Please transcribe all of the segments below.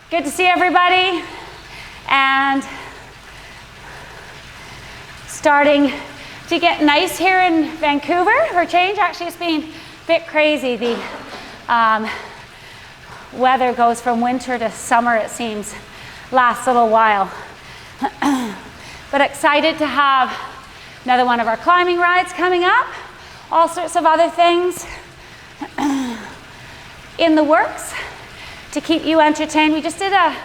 Good to see everybody. And starting to get nice here in Vancouver for change. Actually, it's been a bit crazy. The weather goes from winter to summer, it seems, last little while. But excited to have another one of our climbing rides coming up. All sorts of other things in the works to keep you entertained. We just did a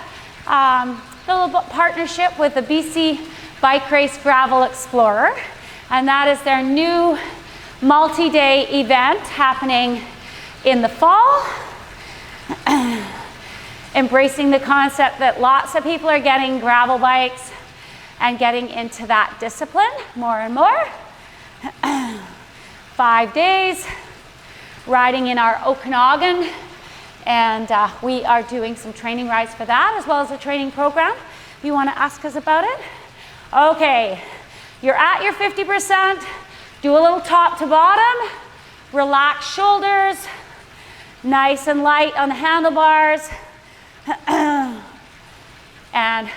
little partnership with the BC Bike Race Gravel Explorer, and that is their new multi-day event happening in the fall. Embracing the concept that lots of people are getting gravel bikes and getting into that discipline more and more. 5 days riding in our Okanagan, and we are doing some training rides for that as well as a training program. If you want to ask us about it. Okay, you're at your 50%. Do a little top to bottom. Relax shoulders. Nice and light on the handlebars. And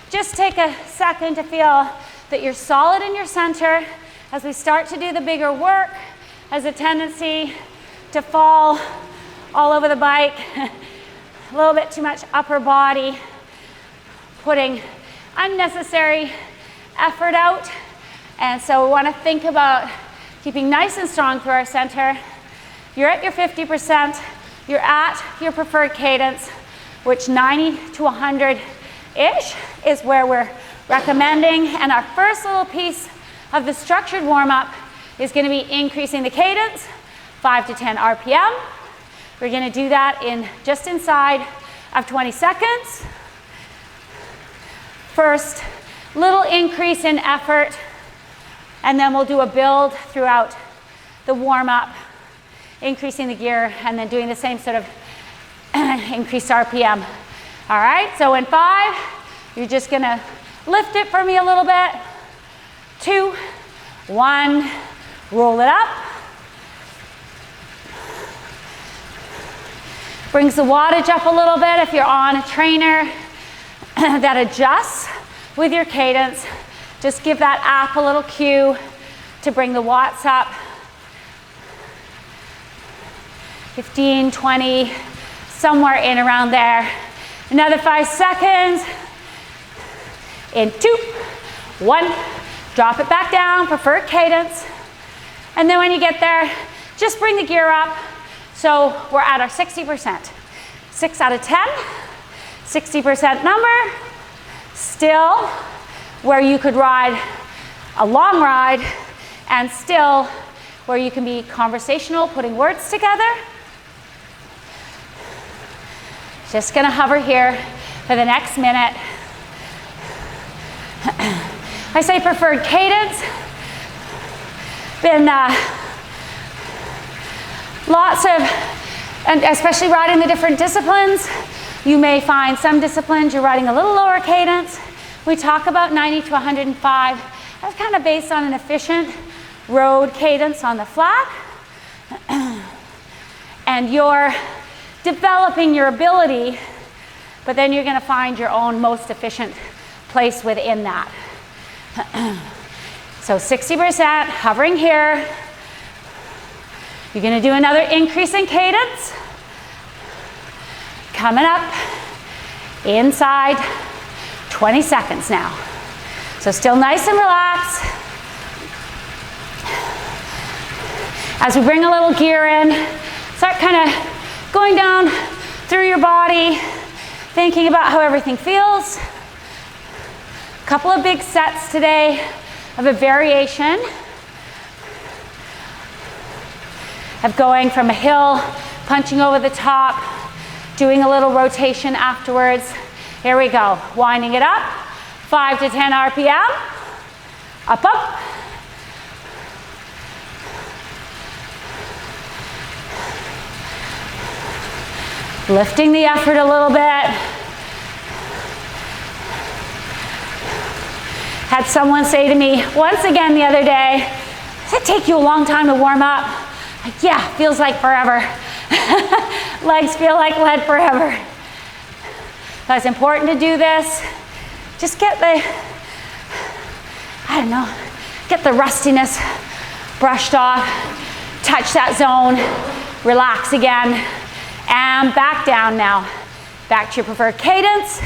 just take a second to feel that you're solid in your center. As we start to do the bigger work, has a tendency to fall all over the bike. A little bit too much upper body, putting unnecessary effort out. And so we want to think about keeping nice and strong through our center. You're at your 50%. You're at your preferred cadence, which 90 to 100-ish is where we're recommending. And our first little piece of the structured warm-up is going to be increasing the cadence, 5 to 10 RPM. We're going to do that in just inside of 20 seconds. First, little increase in effort, and then we'll do a build throughout the warm-up, increasing the gear, and then doing the same sort of increased RPM. All right, so in 5, you're just going to lift it for me a little bit. 2, 1, roll it up. Brings the wattage up a little bit if you're on a trainer that adjusts with your cadence. Just give that app a little cue to bring the watts up. 15, 20, somewhere in around there. Another 5 seconds. In 2, 1, drop it back down, preferred cadence. And then when you get there, just bring the gear up. So we're at our 60%. 6 out of 10, 60% number. Still where you could ride a long ride, and still where you can be conversational, putting words together. Just gonna hover here for the next minute. I say preferred cadence. Been lots of, and especially riding the different disciplines, you may find some disciplines you're riding a little lower cadence. We talk about 90 to 105. That's kind of based on an efficient road cadence on the flat. And you're developing your ability, but then you're going to find your own most efficient place within that. So 60%, hovering here. You're going to do another increase in cadence. Coming up inside 20 seconds now. So still nice and relaxed. As we bring a little gear in, start kind of going down through your body, thinking about how everything feels. A couple of big sets today of a variation of going from a hill, punching over the top, doing a little rotation afterwards. Here we go, winding it up, 5 to 10 RPM, up, up. Lifting the effort a little bit. Had someone say to me once again the other day, does it take you a long time to warm up? Like, yeah, feels like forever. Legs feel like lead forever. So it's important to do this. Just get the, I don't know, get the rustiness brushed off. Touch that zone. Relax again. And back down now. Back to your preferred cadence.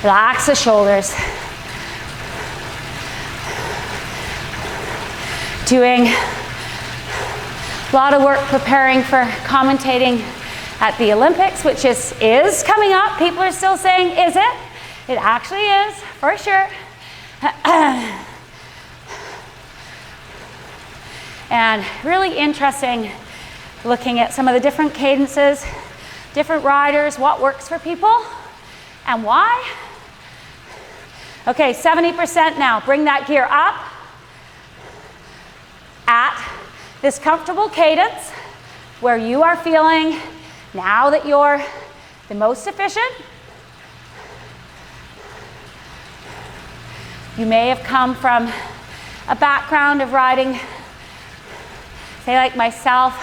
Relax the shoulders. Doing a lot of work preparing for commentating at the Olympics, which is coming up. People are still saying, is it? It actually is, for sure. And really interesting looking at some of the different cadences, different riders, what works for people, and why. Okay, 70% now. Bring that gear up at this comfortable cadence where you are feeling now that you're the most efficient. You may have come from a background of riding, say like myself,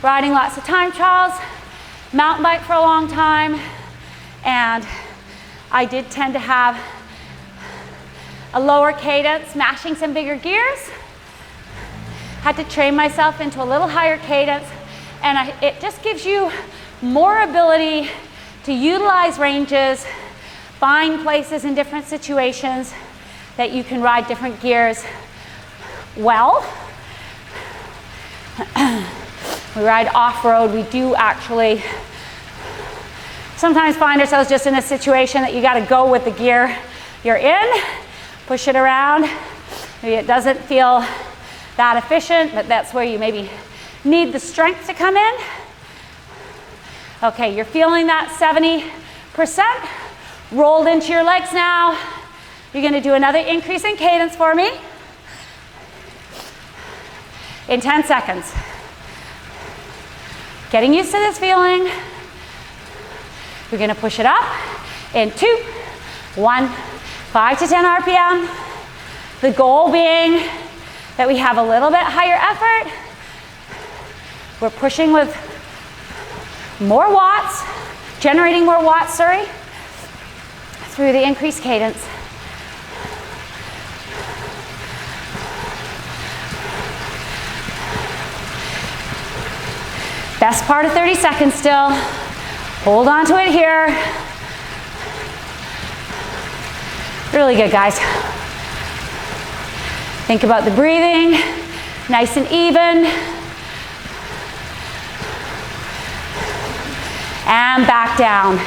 riding lots of time trials, mountain bike for a long time, and I did tend to have a lower cadence, mashing some bigger gears. Had to train myself into a little higher cadence, and it just gives you more ability to utilize ranges, find places in different situations that you can ride different gears well. We ride off-road, we do actually sometimes find ourselves just in a situation that you got to go with the gear you're in, push it around. Maybe it doesn't feel that efficient, but that's where you maybe need the strength to come in. Okay, you're feeling that 70% rolled into your legs now. You're going to do another increase in cadence for me in 10 seconds. Getting used to this feeling. We're going to push it up in 2, 1, 5 to 10 RPM. The goal being that we have a little bit higher effort. We're pushing with more watts, generating more watts, through the increased cadence. Best part of 30 seconds still. Hold on to it here. Really good, guys. Think about the breathing, nice and even. And back down.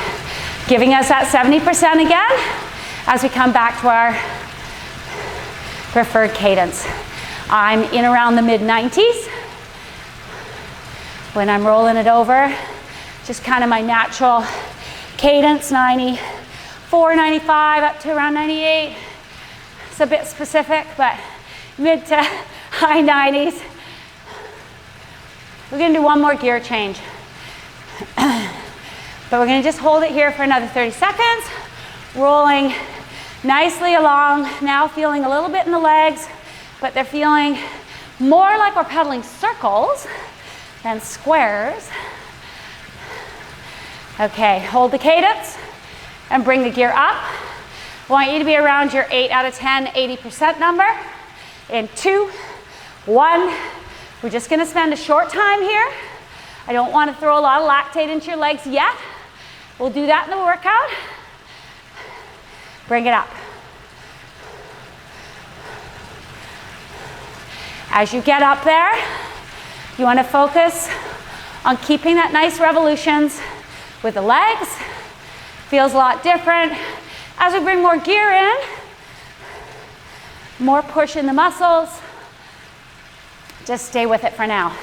Giving us that 70% again as we come back to our preferred cadence. I'm in around the mid-90s. When I'm rolling it over, just kind of my natural cadence, 94, 95, up to around 98. It's a bit specific, but mid to high 90s. We're gonna do one more gear change. But we're gonna just hold it here for another 30 seconds, rolling nicely along, now feeling a little bit in the legs, but they're feeling more like we're pedaling circles than squares. Okay, hold the cadence and bring the gear up. I want you to be around your 8 out of 10, 80% number. In 2, 1, we're just gonna spend a short time here. I don't want to throw a lot of lactate into your legs yet. We'll do that in the workout. Bring it up. As you get up there, you want to focus on keeping that nice revolutions with the legs. Feels a lot different. As we bring more gear in, more push in the muscles. Just stay with it for now.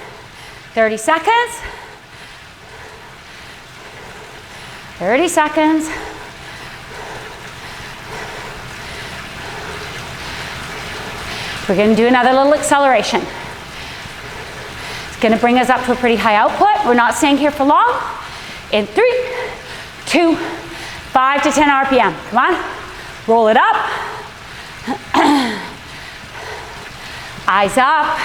30 seconds. 30 seconds. We're going to do another little acceleration. It's going to bring us up to a pretty high output. We're not staying here for long. In 3, 2, 5 to 10 RPM. Come on. Roll it up. Eyes up.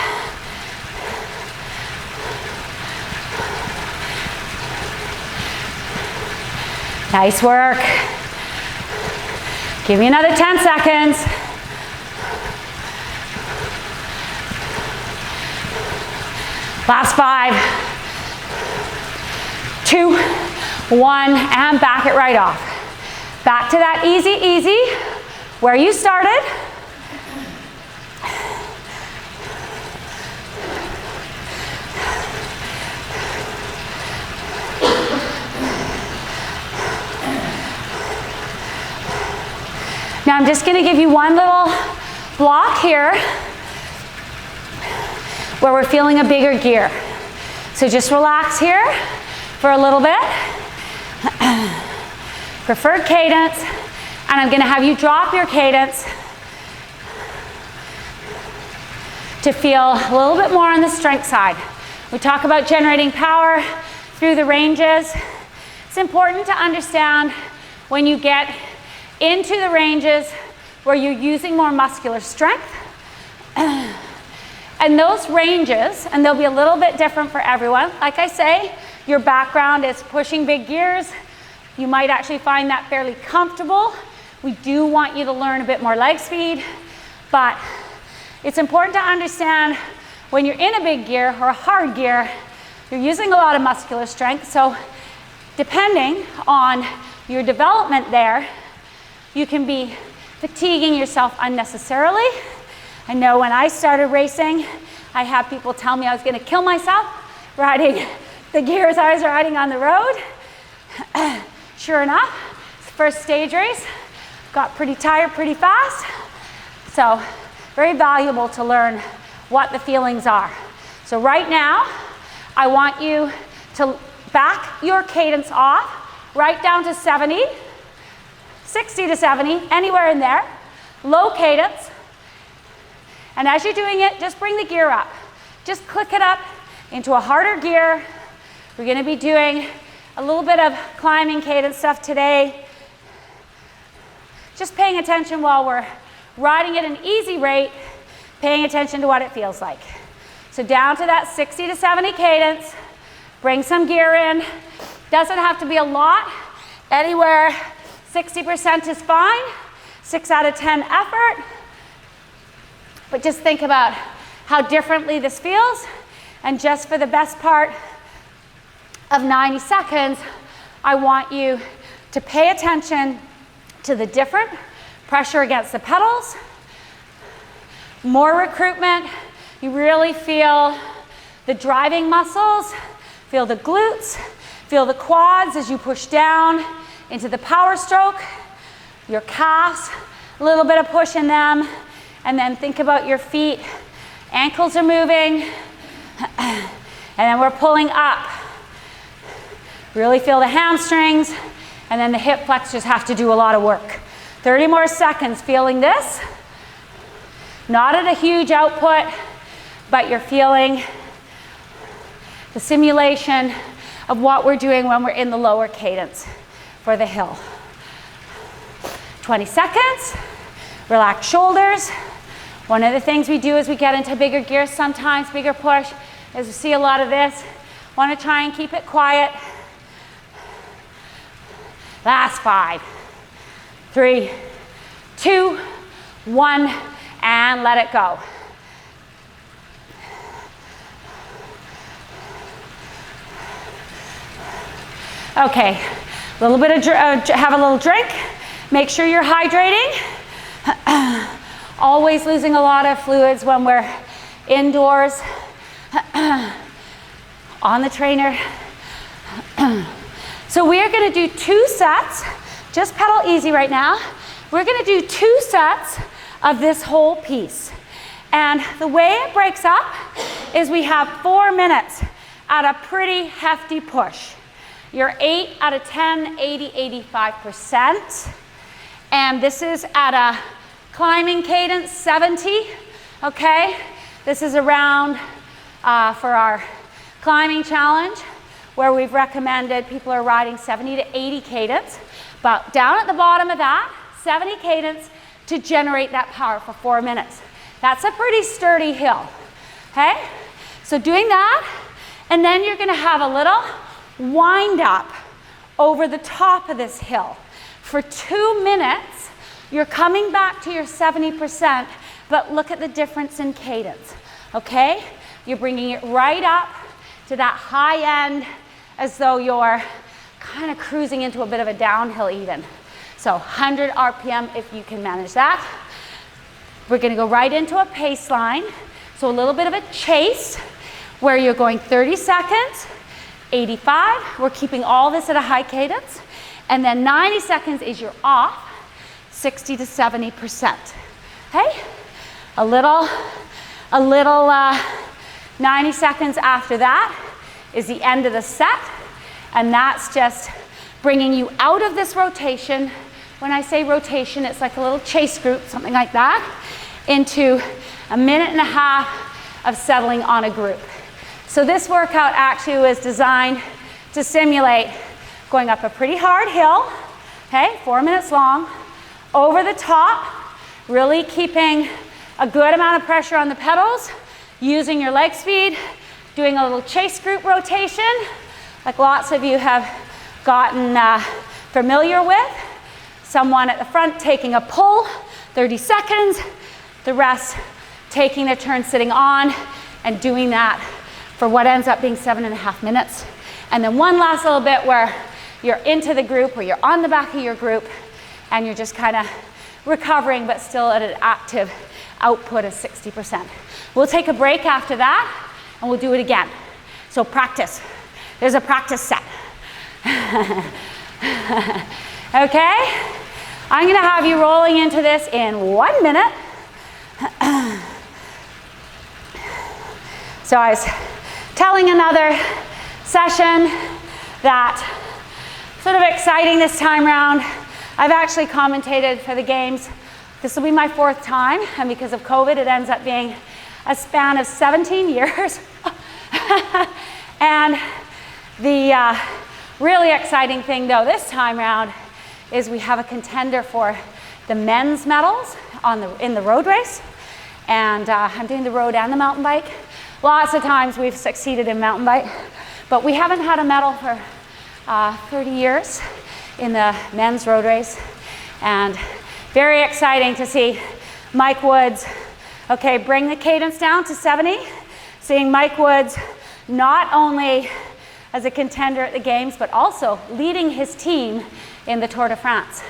Nice work. Give me another 10 seconds. Last 5, 2, 1, and back it right off. Back to that easy, easy, where you started. Now I'm just going to give you one little block here where we're feeling a bigger gear. So just relax here for a little bit. Preferred cadence, and I'm going to have you drop your cadence to feel a little bit more on the strength side. We talk about generating power through the ranges. It's important to understand when you get into the ranges where you're using more muscular strength. And those ranges, and they'll be a little bit different for everyone. Like I say, your background is pushing big gears. You might actually find that fairly comfortable. We do want you to learn a bit more leg speed, but it's important to understand when you're in a big gear or a hard gear, you're using a lot of muscular strength. So depending on your development there, you can be fatiguing yourself unnecessarily. I know when I started racing, I had people tell me I was going to kill myself riding the gears I was riding on the road. Sure enough, first stage race, got pretty tired pretty fast. So very valuable to learn what the feelings are. So right now, I want you to back your cadence off right down to 70, 60 to 70, anywhere in there. Low cadence. And as you're doing it, just bring the gear up. Just click it up into a harder gear. We're going to be doing a little bit of climbing cadence stuff today. Just paying attention while we're riding at an easy rate, paying attention to what it feels like. So down to that 60 to 70 cadence. Bring some gear in. Doesn't have to be a lot. Anywhere 60% is fine. 6 out of 10 effort. But just think about how differently this feels. And just for the best part of 90 seconds, I want you to pay attention to the different pressure against the pedals. More recruitment. You really feel the driving muscles, feel the glutes, feel the quads as you push down into the power stroke. Your calves, a little bit of push in them. And then think about your feet. Ankles are moving. And then we're pulling up. Really feel the hamstrings. And then the hip flexors have to do a lot of work. 30 more seconds feeling this. Not at a huge output, but you're feeling the simulation of what we're doing when we're in the lower cadence for the hill. 20 seconds. Relax shoulders. One of the things we do as we get into bigger gears sometimes, bigger push, is we see a lot of this. Want to try and keep it quiet. Last 5, 3, 2, 1, and let it go. Okay, a little bit of have a little drink. Make sure you're hydrating. Always losing a lot of fluids when we're indoors on the trainer. So we are going to do 2 sets. Just pedal easy right now. We're going to do 2 sets of this whole piece. And the way it breaks up is we have 4 minutes at a pretty hefty push. You're 8 out of 10, 80, 85%. And this is at a climbing cadence, 70, okay? This is around for our climbing challenge where we've recommended people are riding 70 to 80 cadence. But down at the bottom of that, 70 cadence to generate that power for 4 minutes. That's a pretty sturdy hill, okay? So doing that, and then you're gonna have a little wind up over the top of this hill. For 2 minutes, you're coming back to your 70%, but look at the difference in cadence, okay? You're bringing it right up to that high end as though you're kind of cruising into a bit of a downhill even. So 100 RPM if you can manage that. We're gonna go right into a pace line. So a little bit of a chase where you're going 30 seconds, 85. We're keeping all this at a high cadence. And then 90 seconds is your off, 60 to 70%. Okay? A little 90 seconds after that is the end of the set. And that's just bringing you out of this rotation. When I say rotation, it's like a little chase group, something like that, into a minute and a half of settling on a group. So this workout actually was designed to simulate going up a pretty hard hill, okay, 4 minutes long, over the top, really keeping a good amount of pressure on the pedals, using your leg speed, doing a little chase group rotation, like lots of you have gotten familiar with. Someone at the front taking a pull, 30 seconds, the rest taking their turn sitting on and doing that for what ends up being 7.5 minutes. And then one last little bit where you're into the group, or you're on the back of your group, and you're just kind of recovering, but still at an active output of 60%. We'll take a break after that, and we'll do it again. So practice. There's a practice set. Okay? I'm gonna have you rolling into this in 1 minute. So I was telling another session that sort of exciting this time round. I've actually commentated for the games. This will be my 4th time, and because of COVID, it ends up being a span of 17 years. And the really exciting thing, though, this time round is we have a contender for the men's medals in the road race. And I'm doing the road and the mountain bike. Lots of times we've succeeded in mountain bike, but we haven't had a medal for 30 years in the men's road race. And very exciting to see Mike Woods, okay, bring the cadence down to 70. Seeing Mike Woods not only as a contender at the games, but also leading his team in the Tour de France.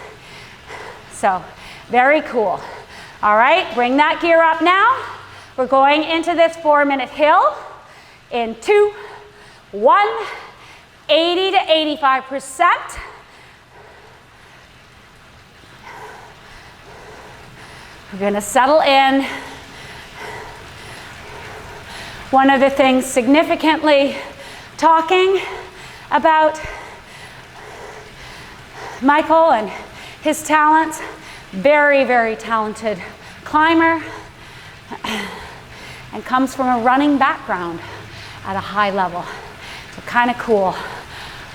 So, very cool. All right, bring that gear up now. We're going into this 4-minute hill in 2, 1, 80 to 85%. We're gonna settle in. One of the things significantly talking about Michael and his talents, very, very talented climber, and comes from a running background at a high level. So kind of cool.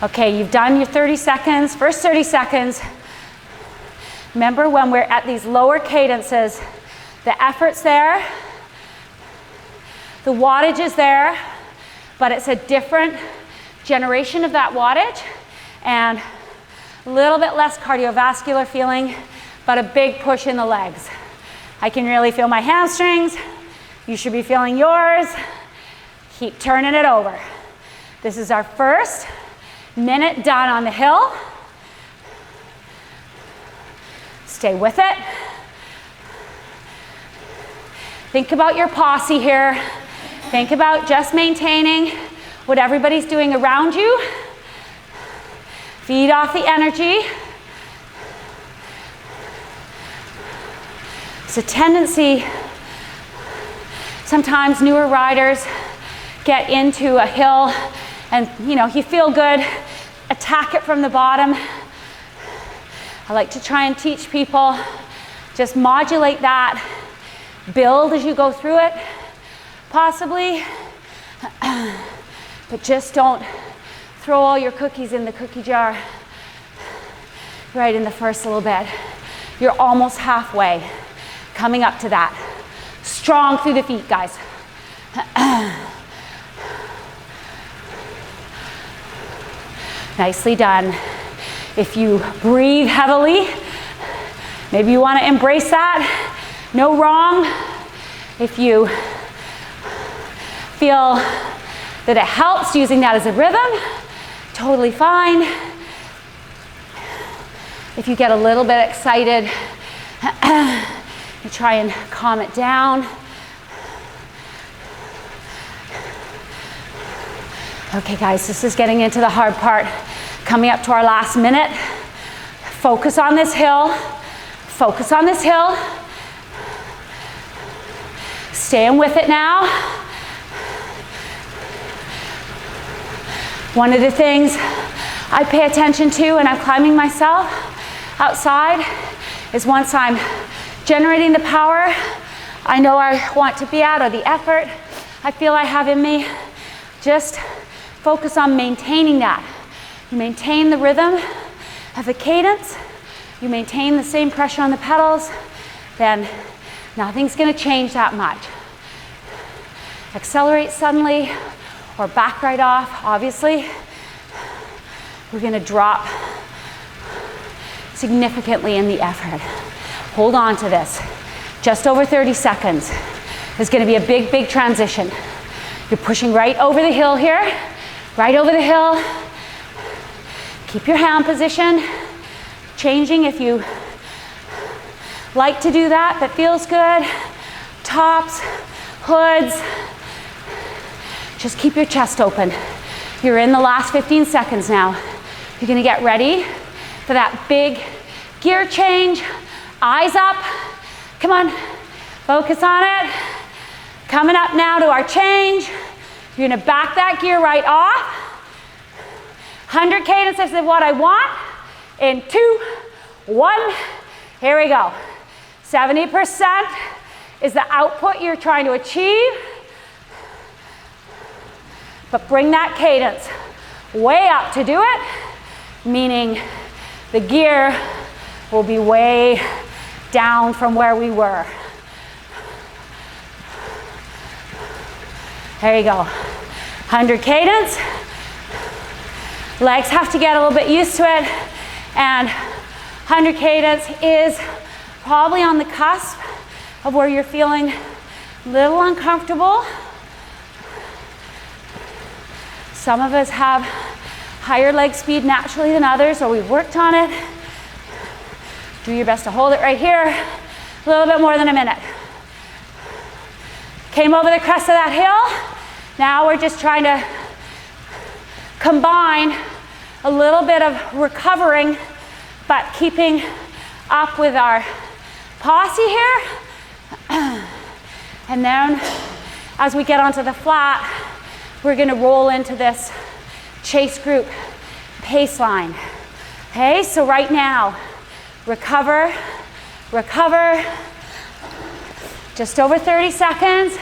Okay, you've done your 30 seconds, first 30 seconds. Remember, when we're at these lower cadences, the effort's there, the wattage is there, but it's a different generation of that wattage and a little bit less cardiovascular feeling, but a big push in the legs. I can really feel my hamstrings. You should be feeling yours. Keep turning it over. This is our first minute done on the hill. Stay with it. Think about your posse here. Think about just maintaining what everybody's doing around you. Feed off the energy. It's a tendency, sometimes newer riders get into a hill and, you feel good, attack it from the bottom. I like to try and teach people, just modulate that, build as you go through it, possibly, but just don't throw all your cookies in the cookie jar right in the first little bit. You're almost halfway, coming up to that. Strong through the feet, guys. Nicely done. If you breathe heavily, maybe you want to embrace that. No wrong. If you feel that it helps using that as a rhythm, totally fine. If you get a little bit excited, you try and calm it down. Okay guys, this is getting into the hard part. Coming up to our last minute. Focus on this hill. Focus on this hill. Staying with it now. One of the things I pay attention to when I'm climbing myself outside is once I'm generating the power I know I want to be at, or the effort I feel I have in me, just focus on maintaining that. You maintain the rhythm of the cadence, you maintain the same pressure on the pedals, then nothing's going to change that much. Accelerate suddenly or back right off, obviously, we're going to drop significantly in the effort. Hold on to this. Just over 30 seconds. There's going to be a big, big transition. You're pushing right over the hill here, right over the hill. Keep your hand position, changing if you like to do that, that feels good. Tops, hoods. Just keep your chest open. You're in the last 15 seconds now. You're gonna get ready for that big gear change. Eyes up. Come on, focus on it. Coming up now to our change. You're gonna back that gear right off. 100 cadences is what I want. In 2, 1, here we go. 70% is the output you're trying to achieve. But bring that cadence way up to do it, meaning the gear will be way down from where we were. There you go. 100 cadence. Legs have to get a little bit used to it, and 100 cadence is probably on the cusp of where you're feeling a little uncomfortable. Some of us have higher leg speed naturally than others, or we've worked on it. Do your best to hold it right here. A little bit more than a minute. Came over the crest of that hill. Now we're just trying to combine a little bit of recovering, but keeping up with our posse here. And then as we get onto the flat, we're going to roll into this chase group pace line. Okay, so right now, recover, recover. Just over 30 seconds.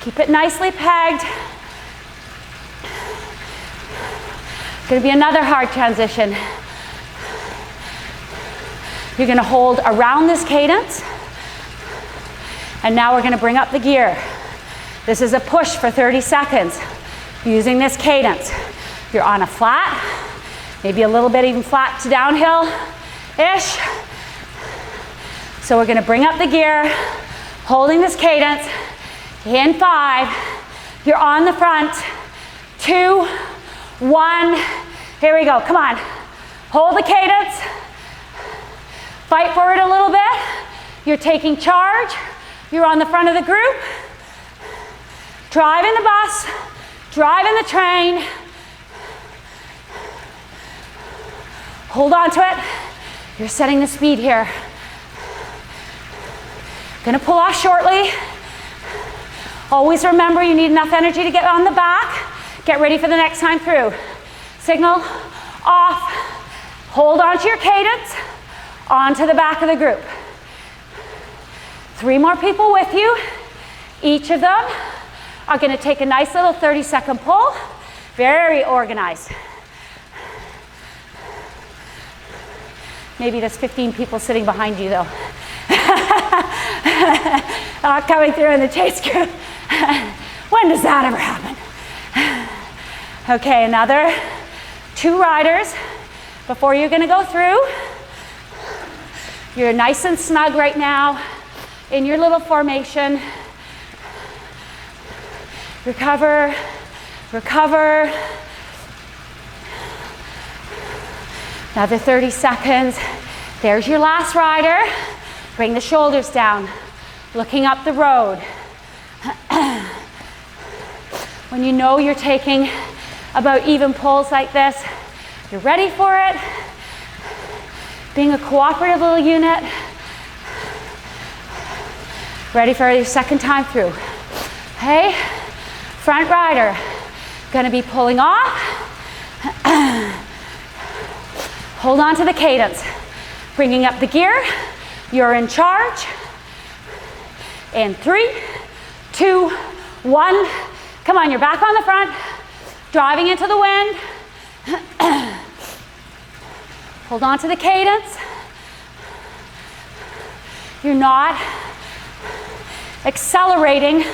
Keep it nicely pegged. Going to be another hard transition. You're going to hold around this cadence. And now we're going to bring up the gear. This is a push for 30 seconds using this cadence. You're on a flat, maybe a little bit even flat to downhill-ish. So we're going to bring up the gear, holding this cadence. In 5, you're on the front. 2, 1, here we go, come on. Hold the cadence. Fight forward a little bit. You're taking charge. You're on the front of the group. Driving the bus, driving the train. Hold on to it. You're setting the speed here. Gonna pull off shortly. Always remember you need enough energy to get on the back. Get ready for the next time through. Signal, off. Hold on to your cadence. Onto the back of the group. 3 more people with you. Each of them are going to take a nice little 30-second pull. Very organized. Maybe there's 15 people sitting behind you though. Not coming through in the chase group. When does that ever happen? Okay, another 2 riders. before you're gonna go through. You're nice and snug right now in your little formation. Recover, recover. Another 30 seconds. There's your last rider. Bring the shoulders down, looking up the road. When you know you're taking about even pulls like this, you're ready for it. Being a cooperative little unit. Ready for your second time through. Okay, front rider, gonna be pulling off. Hold on to the cadence. Bringing up the gear, you're in charge. In 3, 2, 1. Come on, you're back on the front. Driving into the wind. Hold on to the cadence. You're not accelerating.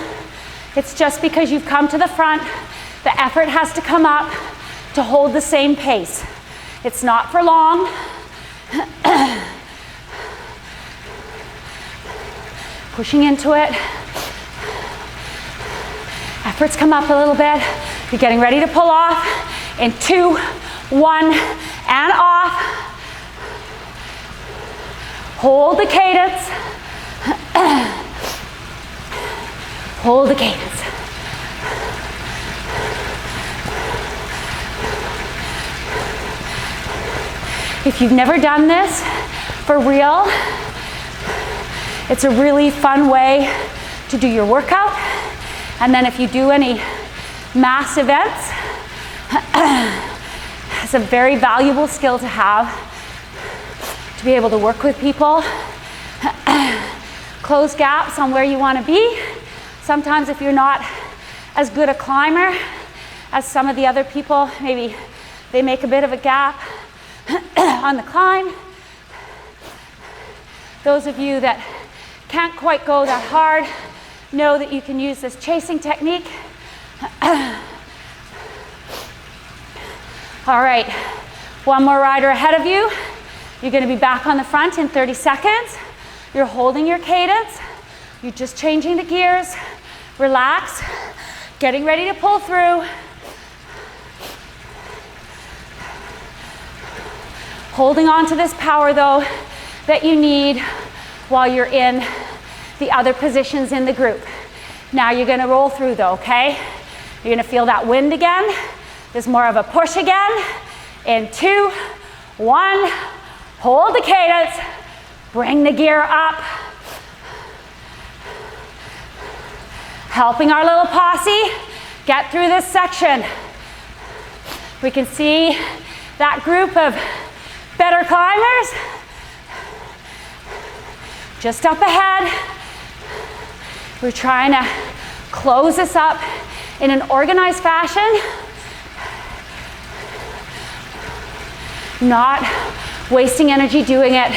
It's just because you've come to the front, the effort has to come up to hold the same pace. It's not for long. Pushing into it. Efforts come up a little bit. You're getting ready to pull off. In 2, 1, and off. Hold the cadence. Hold the cadence. If you've never done this for real, it's a really fun way to do your workout. And then if you do any mass events, it's a very valuable skill to have, to be able to work with people, close gaps on where you want to be. Sometimes if you're not as good a climber as some of the other people, maybe they make a bit of a gap on the climb. Those of you that can't quite go that hard know that you can use this chasing technique. All right, one more rider ahead of you. You're going to be back on the front in 30 seconds. You're holding your cadence. You're just changing the gears. Relax. Getting ready to pull through. Holding on to this power though that you need while you're in the other positions in the group. Now you're going to roll through though, okay? You're going to feel that wind again. There's more of a push again. In 2, 1, hold the cadence. Bring the gear up. Helping our little posse get through this section. We can see that group of better climbers just up ahead. We're trying to close this up in an organized fashion. Not wasting energy doing it,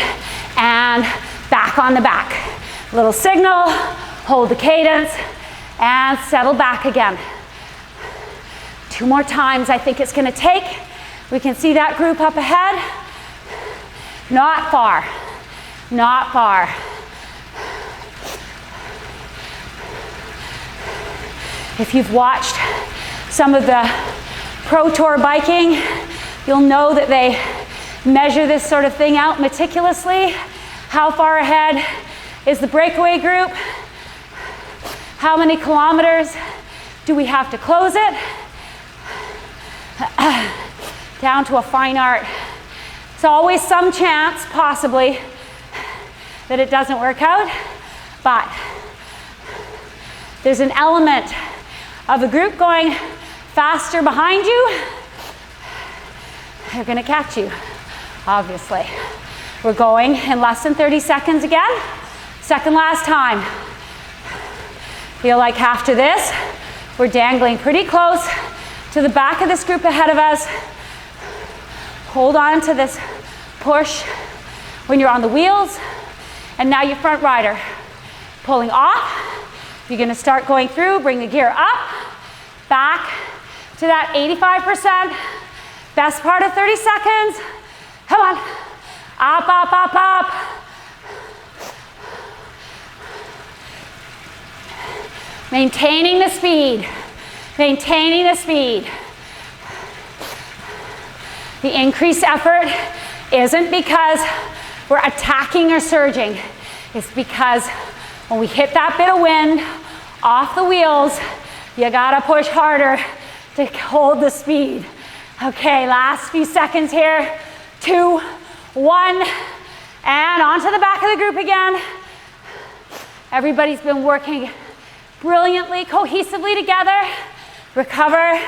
and back on the back. Little signal, hold the cadence, and settle back again. 2 more times I think it's gonna take. We can see that group up ahead. Not far, not far. If you've watched some of the Pro Tour biking, you'll know that they measure this sort of thing out meticulously. How far ahead is the breakaway group? How many kilometers do we have to close it? Down to a fine art. It's always some chance, possibly, that it doesn't work out, but there's an element of a group going faster behind you. They're gonna catch you, obviously. We're going in less than 30 seconds again. Second last time. Feel like after this, we're dangling pretty close to the back of this group ahead of us. Hold on to this push when you're on the wheels. And now your front rider. Pulling off. You're gonna start going through, bring the gear up, back to that 85%. Best part of 30 seconds. Come on. Up, up, up, up. Maintaining the speed. Maintaining the speed. The increased effort isn't because we're attacking or surging. It's because when we hit that bit of wind off the wheels, you gotta push harder to hold the speed. Okay, last few seconds here. 2, 1, and onto the back of the group again. Everybody's been working brilliantly, cohesively together. Recover,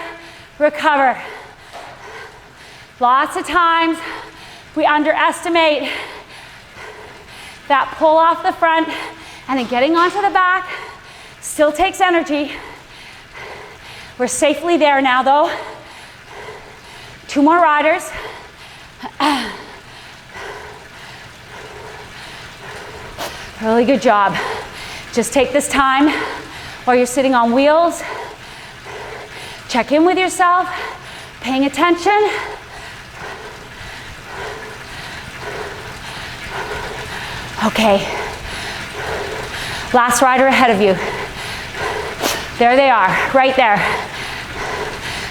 recover. Lots of times we underestimate that pull off the front and then getting onto the back still takes energy. We're safely there now though. 2 more riders. Really good job. Just take this time while you're sitting on wheels. Check in with yourself, paying attention. Okay. Last rider ahead of you. There they are, right there.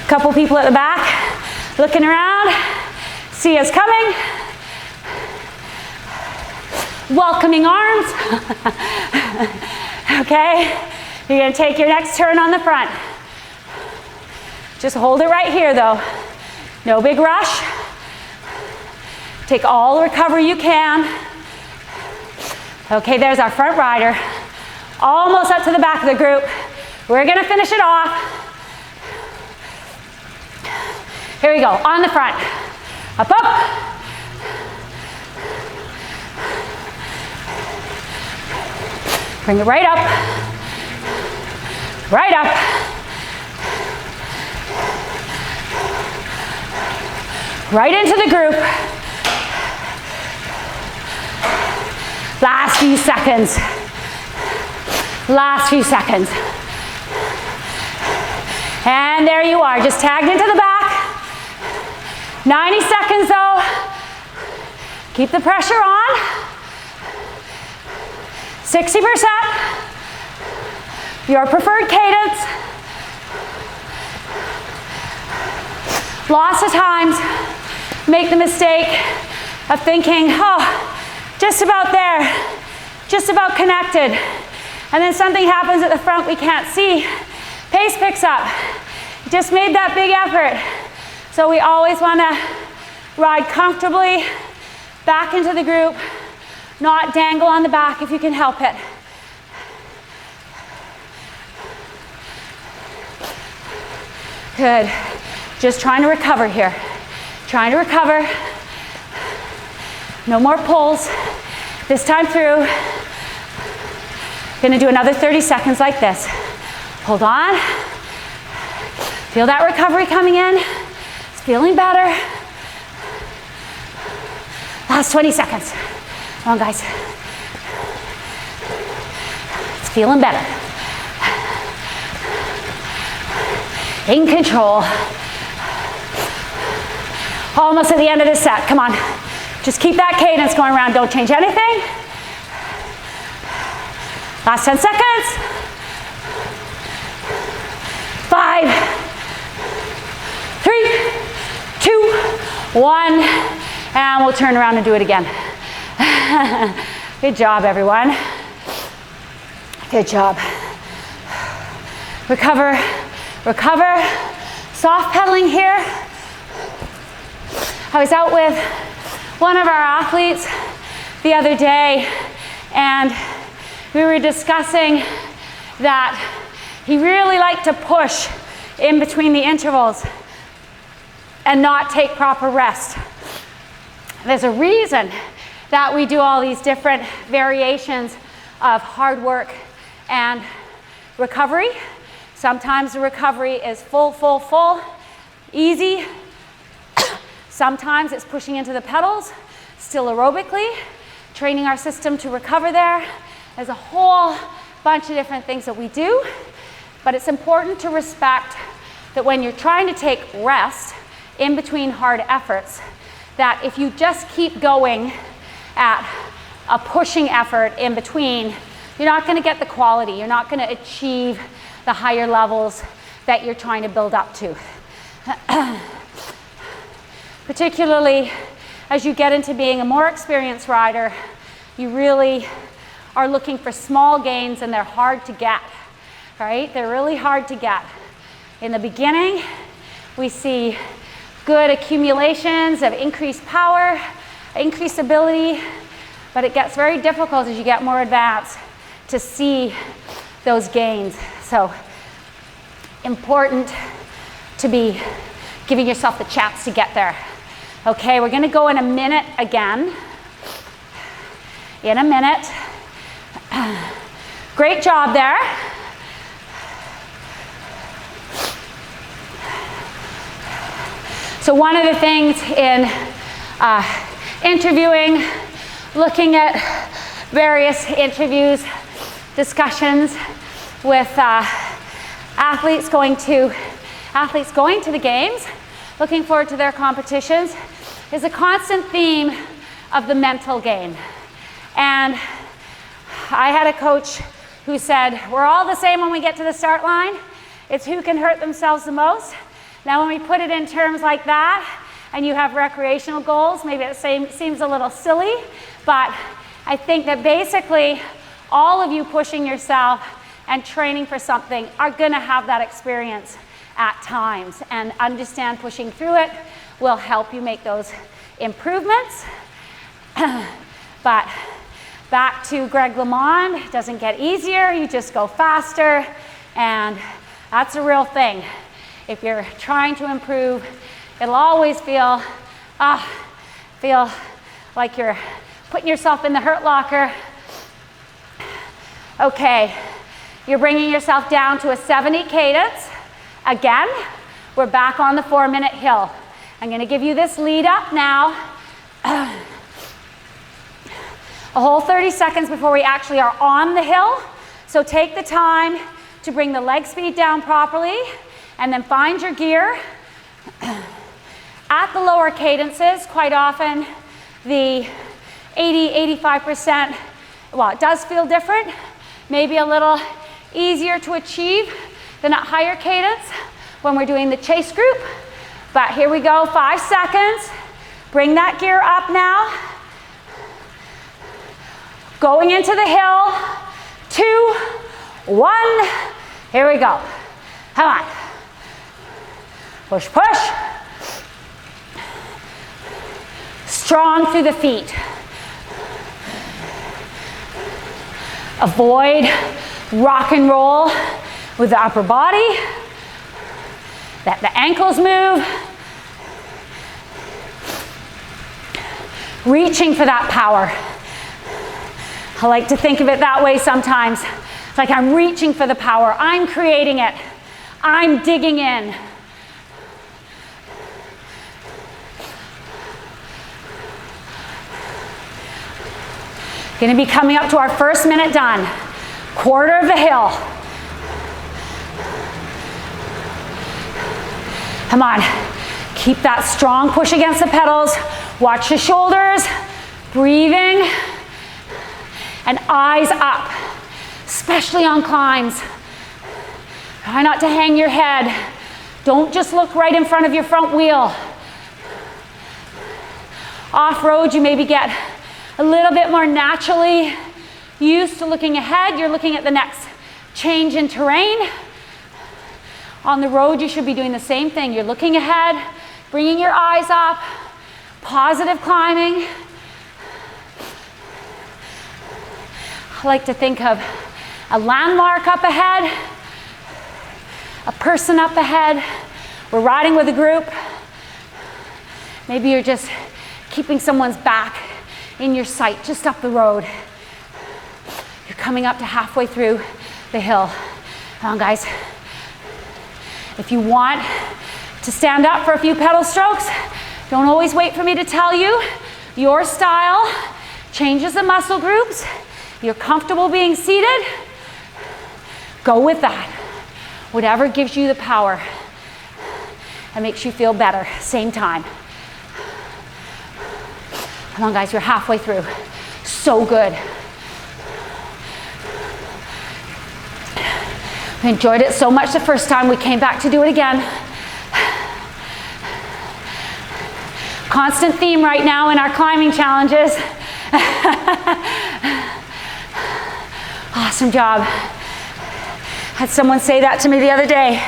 Couple people at the back, looking around, see us coming. Welcoming arms. Okay, you're gonna take your next turn on the front. Just hold it right here though. No big rush. Take all the recovery you can. Okay, there's our front rider. Almost up to the back of the group. We're gonna finish it off. Here we go, on the front. Up, up. Bring it right up. Right up. Right into the group. Last few seconds. Last few seconds. And there you are, just tagged into the back. 90 seconds though. Keep the pressure on. 60%. Your preferred cadence. Lots of times make the mistake of thinking, oh, just about there, just about connected. And then something happens at the front we can't see. Pace picks up. Just made that big effort. So we always want to ride comfortably back into the group, not dangle on the back if you can help it. Good. Just trying to recover here. Trying to recover. No more pulls. This time through. Gonna do another 30 seconds like this. Hold on. Feel that recovery coming in. It's feeling better. Last 20 seconds. Come on, guys. It's feeling better. In control. Almost at the end of the set. Come on. Just keep that cadence going around. Don't change anything. Last 10 seconds. 5, 3, 2, 1. And we'll turn around and do it again. Good job, everyone. Good job. Recover, recover. Soft pedaling here. I was out with one of our athletes the other day, and we were discussing that he really liked to push in between the intervals and not take proper rest. There's a reason that we do all these different variations of hard work and recovery. Sometimes the recovery is full, easy. Sometimes it's pushing into the pedals, still aerobically, training our system to recover there. There's a whole bunch of different things that we do, but it's important to respect that when you're trying to take rest in between hard efforts, that if you just keep going at a pushing effort in between, you're not going to get the quality. You're not going to achieve the higher levels that you're trying to build up to. Particularly as you get into being a more experienced rider, you really are looking for small gains, and they're hard to get, right? They're really hard to get. In the beginning, we see good accumulations of increased power, increased ability, but it gets very difficult as you get more advanced to see those gains. So important to be giving yourself the chance to get there. Okay, we're gonna go in a minute again. In a minute. Great job there. So one of the things in interviewing, looking at various interviews, discussions with athletes going to the games, looking forward to their competitions, is a constant theme of the mental game. And I had a coach who said, we're all the same when we get to the start line. It's who can hurt themselves the most. Now when we put it in terms like that, and you have recreational goals, maybe it seems a little silly, but I think that basically all of you pushing yourself and training for something are gonna have that experience at times, and understand pushing through it will help you make those improvements. But back to Greg LeMond, it doesn't get easier, you just go faster, and that's a real thing. If you're trying to improve, it'll always feel like you're putting yourself in the hurt locker. Okay, you're bringing yourself down to a 70 cadence. Again, we're back on the 4-minute hill. I'm gonna give you this lead up now. A whole 30 seconds before we actually are on the hill. So take the time to bring the leg speed down properly, and then find your gear. At the lower cadences, quite often the 80-85%, well, it does feel different, maybe a little easier to achieve than at higher cadence when we're doing the chase group. But here we go, 5 seconds. Bring that gear up now. Going into the hill, 2, 1. Here we go. Come on. Push, push. Strong through the feet. Avoid rock and roll with the upper body. Let the ankles move. Reaching for that power. I like to think of it that way sometimes. It's like I'm reaching for the power. I'm creating it. I'm digging in. Going to be coming up to our first minute done. Quarter of the hill. Come on. Keep that strong push against the pedals. Watch the shoulders. Breathing. And eyes up, especially on climbs. Try not to hang your head. Don't just look right in front of your front wheel. Off-road, you maybe get a little bit more naturally used to looking ahead. You're looking at the next change in terrain. On the road, you should be doing the same thing. You're looking ahead, bringing your eyes up, positive climbing. I like to think of a landmark up ahead, a person up ahead. We're riding with a group. Maybe you're just keeping someone's back in your sight just up the road. You're coming up to halfway through the hill. Come on, guys. If you want to stand up for a few pedal strokes, don't always wait for me to tell you. Your style changes the muscle groups. You're comfortable being seated, go with that. Whatever gives you the power and makes you feel better, same time. Come on, guys, you're halfway through. So good. We enjoyed it so much the first time, we came back to do it again. Constant theme right now in our climbing challenges. Awesome job. Had someone say that to me the other day.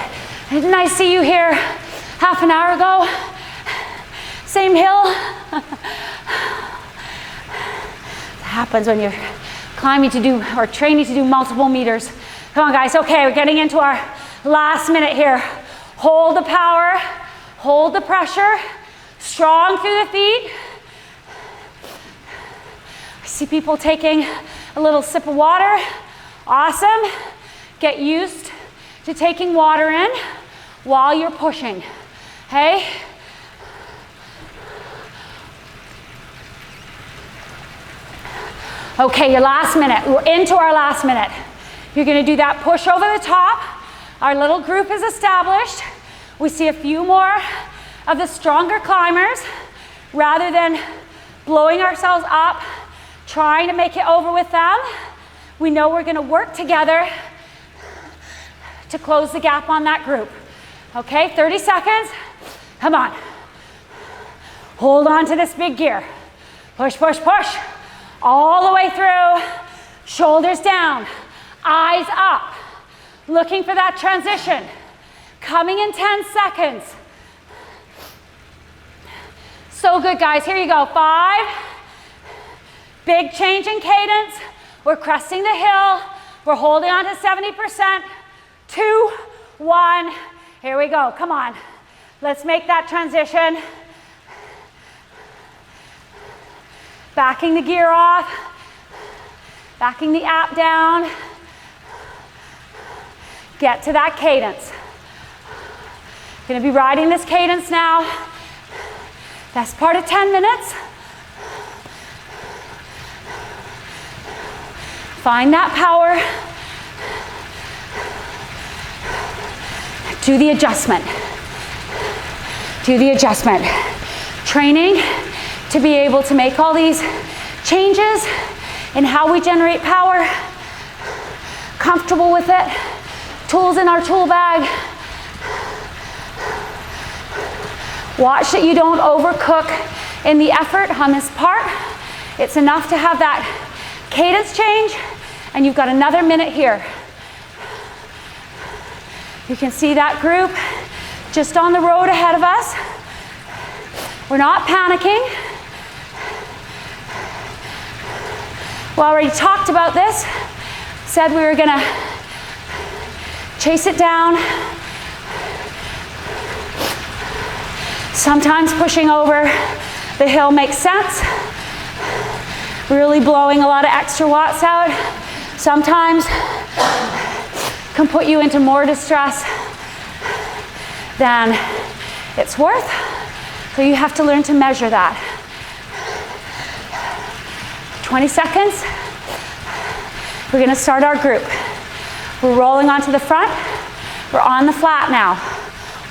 Didn't I see you here half an hour ago? Same hill. It happens when you're climbing to do, or training to do multiple meters. Come on, guys. Okay, we're getting into our last minute here. Hold the power, hold the pressure, strong through the feet. I see people taking a little sip of water. Awesome. Get used to taking water in while you're pushing. Okay? Okay, your last minute. We're into our last minute. You're going to do that push over the top. Our little group is established. We see a few more of the stronger climbers. Rather than blowing ourselves up, trying to make it over with them, we know we're going to work together to close the gap on that group. Okay, 30 seconds. Come on. Hold on to this big gear. Push, push, push. All the way through. Shoulders down. Eyes up. Looking for that transition. Coming in 10 seconds. So good, guys. Here you go. 5. Big change in cadence. We're cresting the hill. We're holding on to 70%. 2, 1. Here we go. Come on. Let's make that transition. Backing the gear off. Backing the app down. Get to that cadence. Gonna be riding this cadence now. Best part of 10 minutes. Find that power. Do the adjustment. Do the adjustment. Training to be able to make all these changes in how we generate power. Comfortable with it. Tools in our tool bag. Watch that you don't overcook in the effort on this part. It's enough to have that cadence change, and you've got another minute here. You can see that group just on the road ahead of us. We're not panicking. We already talked about this. Said we were gonna chase it down. Sometimes pushing over the hill makes sense. Really blowing a lot of extra watts out. Sometimes can put you into more distress than it's worth. So you have to learn to measure that. 20 seconds. We're gonna start our group. We're rolling onto the front. We're on the flat now.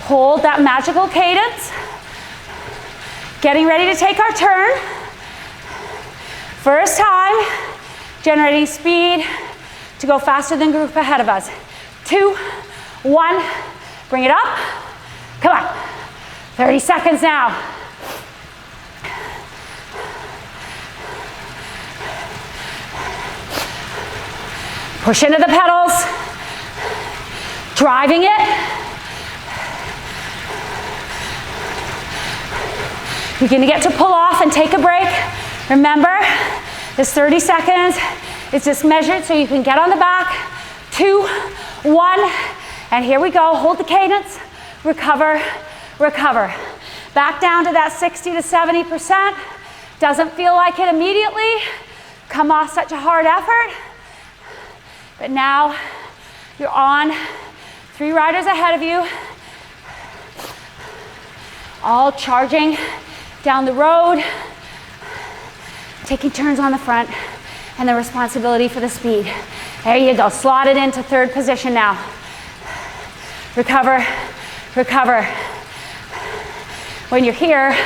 Hold that magical cadence. Getting ready to take our turn. First time, generating speed to go faster than group ahead of us. 2, 1, bring it up. Come on, 30 seconds now. Push into the pedals, driving it. You're gonna get to pull off and take a break. Remember, this 30 seconds is just measured so you can get on the back. 2, 1, and here we go. Hold the cadence, recover, recover. Back down to that 60 to 70%. Doesn't feel like it immediately. Come off such a hard effort. But now you're on. 3 riders ahead of you. All charging down the road. Taking turns on the front and the responsibility for the speed. There you go. Slot it into 3rd position now. Recover, recover. When you're here,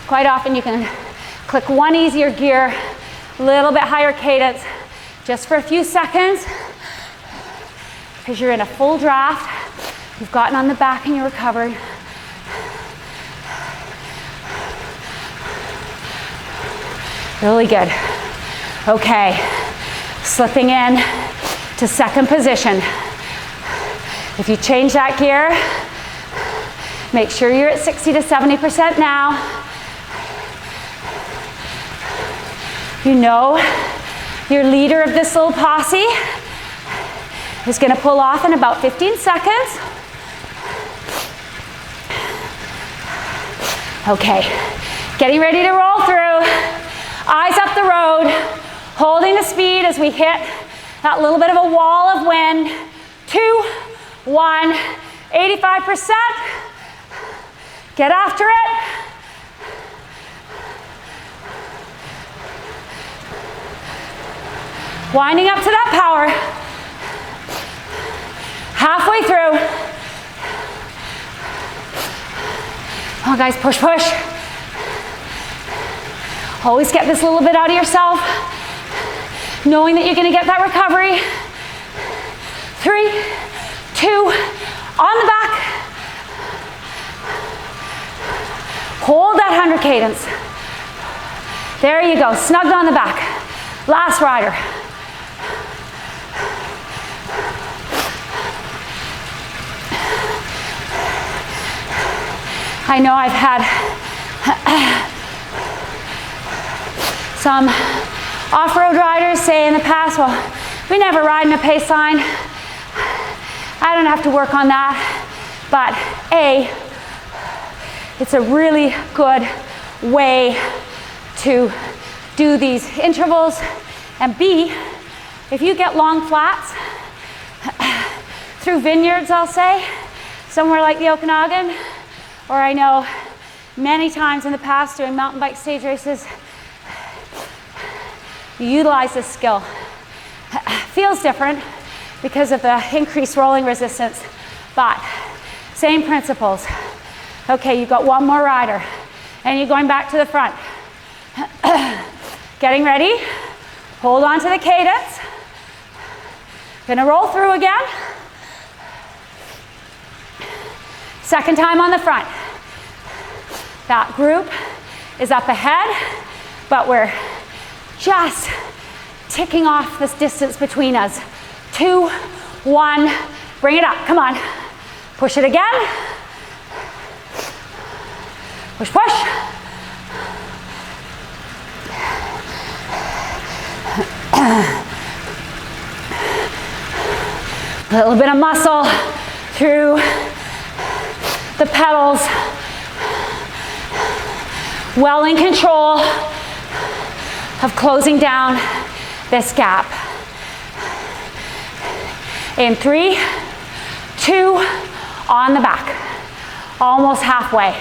quite often you can Click one easier gear, a little bit higher cadence, just for a few seconds, because you're in a full draft. You've gotten on the back and you're recovered. Really good. Okay, slipping in to second position. If you change that gear, make sure you're at 60 to 70% now. You know your leader of this little posse is going to pull off in about 15 seconds. Okay, getting ready to roll through. Eyes up the road, holding the speed as we hit that little bit of a wall of wind. 2, 1, 85%. Get after it. Winding up to that power. Halfway through. Oh, guys, push, push. Always get this little bit out of yourself, knowing that you're going to get that recovery. 3, 2, on the back. Hold that 100 cadence. There you go, snugged on the back. Last rider. I know I've had some off-road riders say in the past, well, we never ride in a pace line. I don't have to work on that. But A, it's a really good way to do these intervals. And B, if you get long flats through vineyards, I'll say, somewhere like the Okanagan, or I know many times in the past doing mountain bike stage races, you utilize this skill. Feels different because of the increased rolling resistance, but same principles. Okay, you've got one more rider, and you're going back to the front. Getting ready, hold on to the cadence. Gonna roll through again. Second time on the front. That group is up ahead, but we're just ticking off this distance between us. 2, 1, bring it up, come on. Push it again. Push, push. A little bit of muscle through the pedals. Well in control of closing down this gap. In 3, 2, on the back. Almost halfway.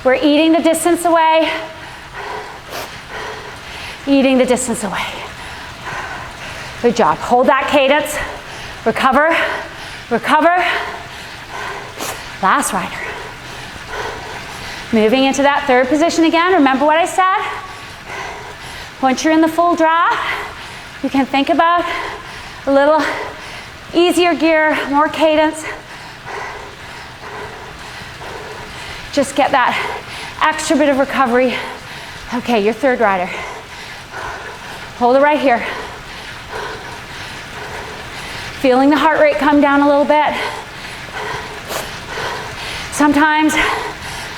We're eating the distance away. Eating the distance away. Good job. Hold that cadence. Recover. Recover. Last rider. Moving into that third position again. Remember what I said? Once you're in the full draft, you can think about a little easier gear, more cadence. Just get that extra bit of recovery. Okay, your third rider. Hold it right here. Feeling the heart rate come down a little bit. Sometimes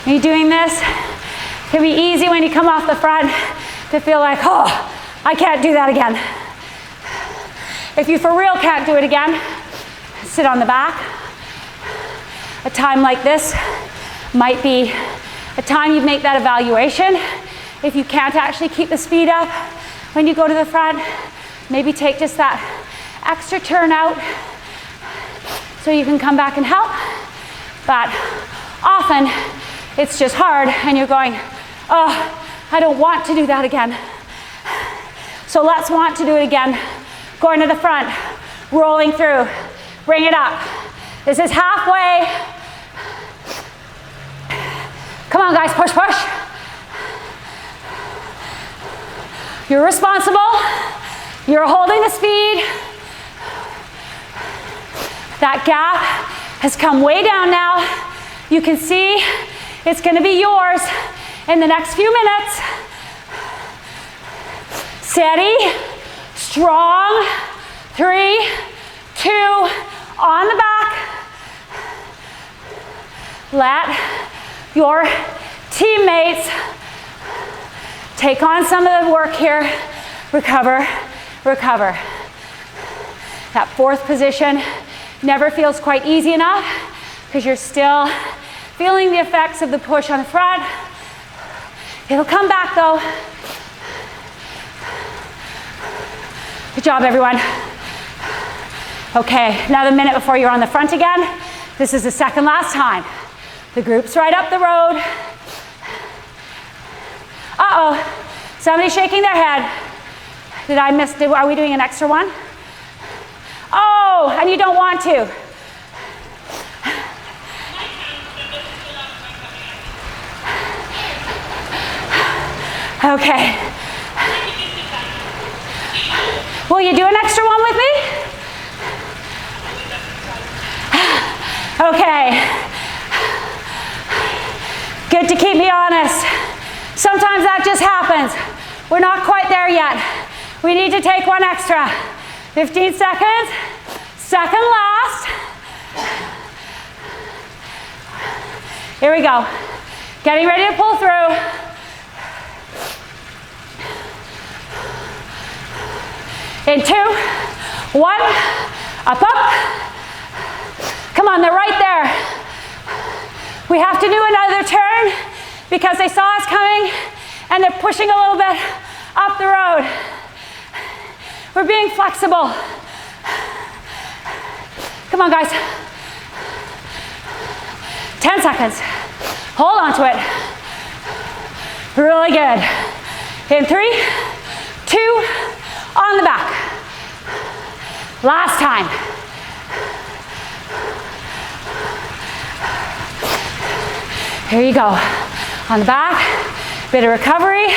when you're doing this, it can be easy when you come off the front to feel like, oh, I can't do that again. If you for real can't do it again, sit on the back. A time like this might be a time you make that evaluation. If you can't actually keep the speed up when you go to the front, maybe take just that extra turn out so you can come back and help. But often it's just hard and you're going, oh, I don't want to do that again. So let's want to do it again. Going to the front, rolling through, bring it up. This is halfway. Come on guys, push, push. You're responsible. You're holding the speed. That gap has come way down now. You can see it's going to be yours in the next few minutes. Steady, strong. 3, 2, on the back. Let your teammates take on some of the work here. Recover, recover. That fourth position never feels quite easy enough because you're still feeling the effects of the push on the front. It'll come back though. Good job, everyone. Okay, another minute before you're on the front again. This is the second last time. The group's right up the road. Uh-oh, somebody's shaking their head. Did I miss, are we doing an extra one? Oh, and you don't want to. Okay. Will you do an extra one with me? Okay. Good to keep me honest. Sometimes that just happens. We're not quite there yet. We need to take one extra. 15 seconds. Second last. Here we go. Getting ready to pull through. In 2, 1, up, up. Come on, they're right there. We have to do another turn because they saw us coming and they're pushing a little bit up the road. We're being flexible. Come on, guys. 10 seconds. Hold on to it. Really good. In 3, 2, on the back. Last time. Here you go. On the back, bit of recovery.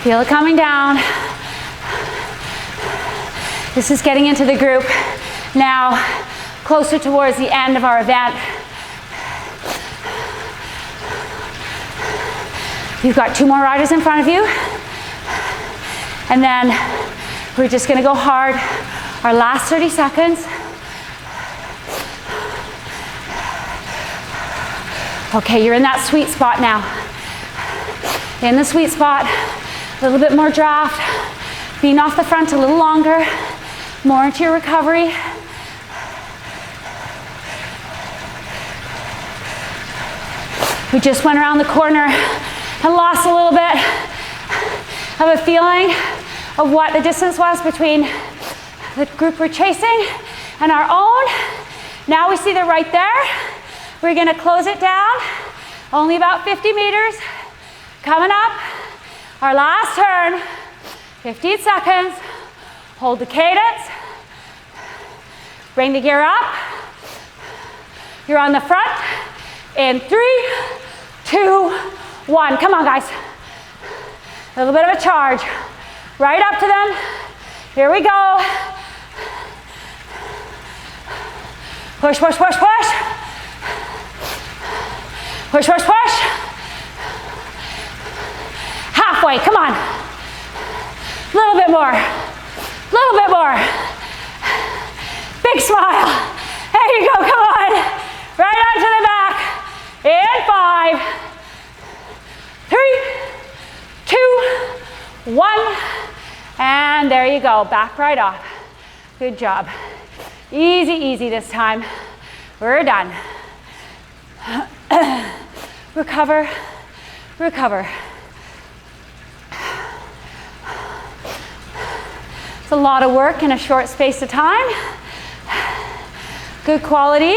Feel it coming down. This is getting into the group now, closer towards the end of our event. You've got 2 more riders in front of you. And then we're just gonna go hard. Our last 30 seconds. Okay, you're in that sweet spot now. In the sweet spot, a little bit more draft. Being off the front a little longer. More into your recovery. We just went around the corner and lost a little bit of a feeling of what the distance was between the group we're chasing and our own. Now we see they're right there. We're gonna close it down. Only about 50 meters. Coming up, our last turn. 15 seconds. Hold the cadence. Bring the gear up. You're on the front. In 3, 2, 1. Come on, guys. A little bit of a charge. Right up to them. Here we go. Push, push, push, push. Push, push, push. Halfway, come on. A little bit more. A little bit more. Big smile. There you go, come on. Right onto the back. In 5, 3, 2, 1. And there you go, back right off. Good job. Easy, easy this time. We're done. Recover, recover. It's a lot of work in a short space of time. Good quality.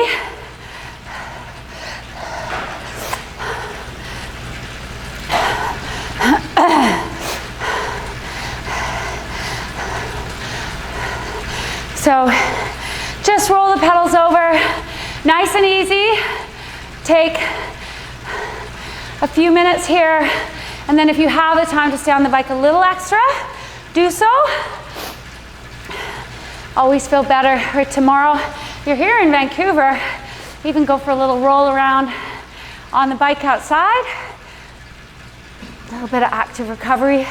So just roll the pedals over, nice and easy. Take a few minutes here. And then if you have the time to stay on the bike a little extra, do so. Always feel better. Right, tomorrow, if you're here in Vancouver, even go for a little roll around on the bike outside. A little bit of active recovery.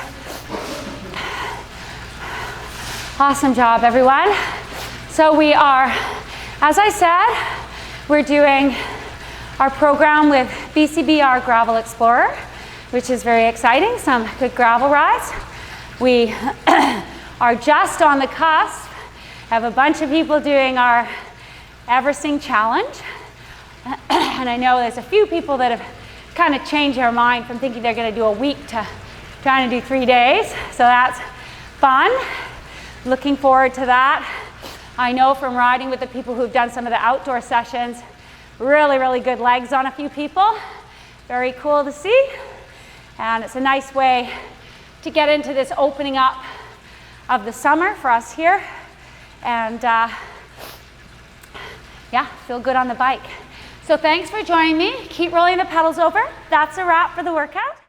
Awesome job, everyone. So we are, as I said, we're doing our program with BCBR Gravel Explorer, which is very exciting, some good gravel rides. We are just on the cusp, have a bunch of people doing our Everesting Challenge. And I know there's a few people that have kind of changed their mind from thinking they're gonna do a week to trying to do 3 days. So that's fun. Looking forward to that. I know from riding with the people who've done some of the outdoor sessions, really, really good legs on a few people. Very cool to see. And it's a nice way to get into this opening up of the summer for us here. And yeah, feel good on the bike. So thanks for joining me. Keep rolling the pedals over. That's a wrap for the workout.